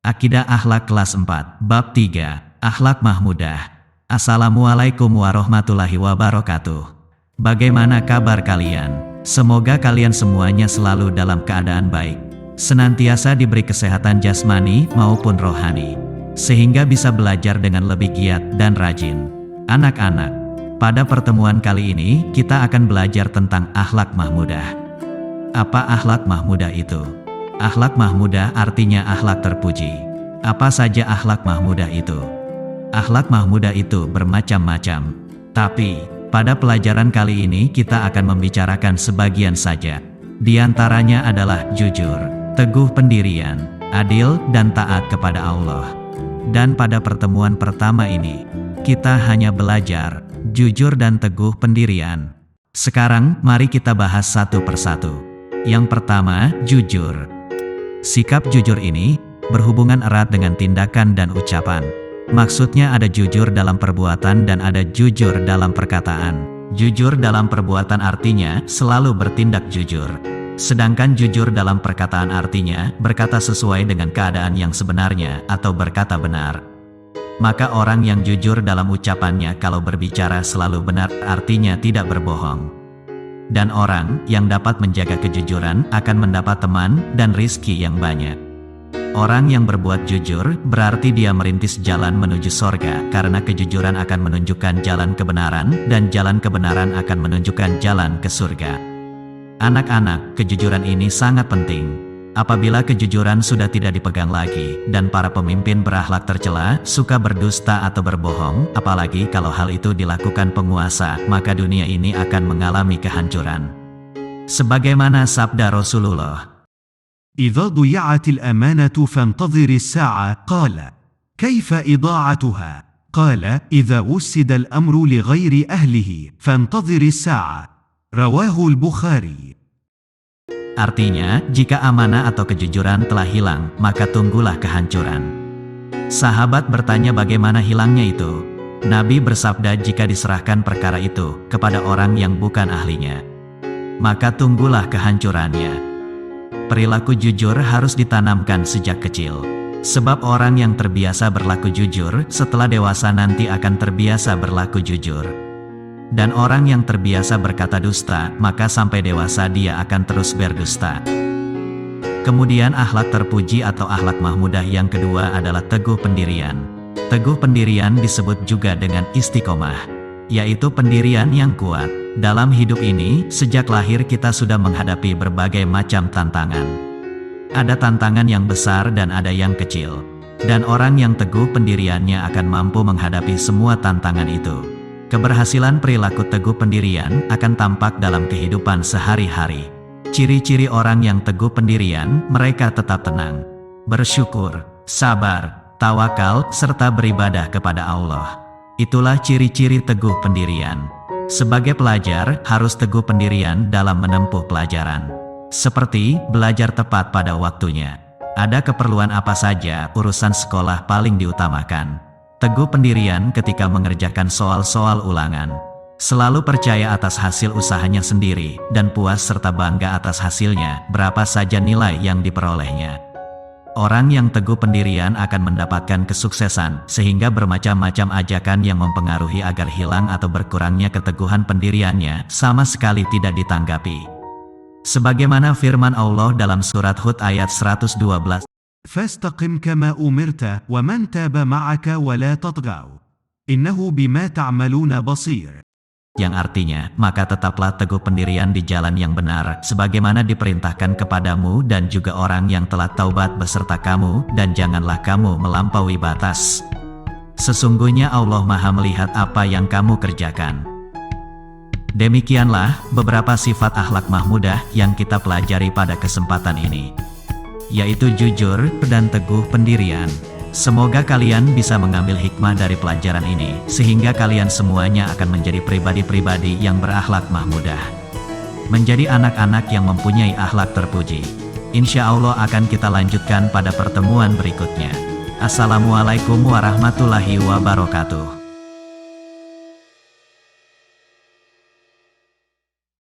Akidah Akhlak kelas 4, bab 3, Akhlak Mahmudah. Assalamualaikum warahmatullahi wabarakatuh. Bagaimana kabar kalian? Semoga kalian semuanya selalu dalam keadaan baik, senantiasa diberi kesehatan jasmani maupun rohani, sehingga bisa belajar dengan lebih giat dan rajin. Anak-anak, pada pertemuan kali ini kita akan belajar tentang akhlak mahmudah. Apa akhlak mahmudah itu? Akhlak mahmudah artinya akhlak terpuji. Apa saja akhlak mahmudah itu? Akhlak mahmudah itu bermacam-macam. Tapi, pada pelajaran kali ini kita akan membicarakan sebagian saja. Di antaranya adalah jujur, teguh pendirian, adil dan taat kepada Allah. Dan pada pertemuan pertama ini, kita hanya belajar jujur dan teguh pendirian. Sekarang, mari kita bahas satu persatu. Yang pertama, jujur. Sikap jujur ini berhubungan erat dengan tindakan dan ucapan. Maksudnya ada jujur dalam perbuatan dan ada jujur dalam perkataan. Jujur dalam perbuatan artinya selalu bertindak jujur. Sedangkan jujur dalam perkataan artinya berkata sesuai dengan keadaan yang sebenarnya atau berkata benar. Maka orang yang jujur dalam ucapannya kalau berbicara selalu benar artinya tidak berbohong. Dan orang yang dapat menjaga kejujuran akan mendapat teman dan rizki yang banyak. Orang yang berbuat jujur berarti dia merintis jalan menuju sorga karena kejujuran akan menunjukkan jalan kebenaran dan jalan kebenaran akan menunjukkan jalan ke surga. Anak-anak, kejujuran ini sangat penting. Apabila kejujuran sudah tidak dipegang lagi dan para pemimpin berakhlak tercela, suka berdusta atau berbohong, apalagi kalau hal itu dilakukan penguasa, maka dunia ini akan mengalami kehancuran. Sebagaimana sabda Rasulullah, إذا ضيعت الأمانة فانتظر الساعة قال كيف إضاعتها؟ قال إذا وسد الأمر لغير أهله فانتظر الساعة رواه البخاري. Artinya, jika amanah atau kejujuran telah hilang, maka tunggulah kehancuran. Sahabat bertanya bagaimana hilangnya itu. Nabi bersabda jika diserahkan perkara itu kepada orang yang bukan ahlinya, maka tunggulah kehancurannya. Perilaku jujur harus ditanamkan sejak kecil. Sebab orang yang terbiasa berlaku jujur, setelah dewasa nanti akan terbiasa berlaku jujur. Dan orang yang terbiasa berkata dusta, maka sampai dewasa dia akan terus berdusta. Kemudian akhlak terpuji atau akhlak mahmudah yang kedua adalah teguh pendirian. Teguh pendirian disebut juga dengan istiqomah, yaitu pendirian yang kuat. Dalam hidup ini, sejak lahir kita sudah menghadapi berbagai macam tantangan. Ada tantangan yang besar dan ada yang kecil. Dan orang yang teguh pendiriannya akan mampu menghadapi semua tantangan itu. Keberhasilan perilaku teguh pendirian akan tampak dalam kehidupan sehari-hari. Ciri-ciri orang yang teguh pendirian, mereka tetap tenang, bersyukur, sabar, tawakal, serta beribadah kepada Allah. Itulah ciri-ciri teguh pendirian. Sebagai pelajar, harus teguh pendirian dalam menempuh pelajaran. Seperti, belajar tepat pada waktunya. Ada keperluan apa saja, urusan sekolah paling diutamakan. Teguh pendirian ketika mengerjakan soal-soal ulangan. Selalu percaya atas hasil usahanya sendiri, dan puas serta bangga atas hasilnya, berapa saja nilai yang diperolehnya. Orang yang teguh pendirian akan mendapatkan kesuksesan, sehingga bermacam-macam ajakan yang mempengaruhi agar hilang atau berkurangnya keteguhan pendiriannya, sama sekali tidak ditanggapi. Sebagaimana firman Allah dalam surat Hud ayat 112, فاستقم كما أمرت ومن تاب معك ولا تطغوا إنه بما تعملون بصير. Yang artinya, maka tetaplah teguh pendirian di jalan yang benar, sebagaimana diperintahkan kepadamu dan juga orang yang telah taubat beserta kamu, dan janganlah kamu melampaui batas. Sesungguhnya Allah Maha melihat apa yang kamu kerjakan. Demikianlah beberapa sifat akhlak mahmudah yang kita pelajari pada kesempatan ini, yaitu jujur dan teguh pendirian. Semoga kalian bisa mengambil hikmah dari pelajaran ini, sehingga kalian semuanya akan menjadi pribadi-pribadi yang berakhlak mahmudah. Menjadi anak-anak yang mempunyai akhlak terpuji. Insya Allah akan kita lanjutkan pada pertemuan berikutnya. Assalamualaikum warahmatullahi wabarakatuh.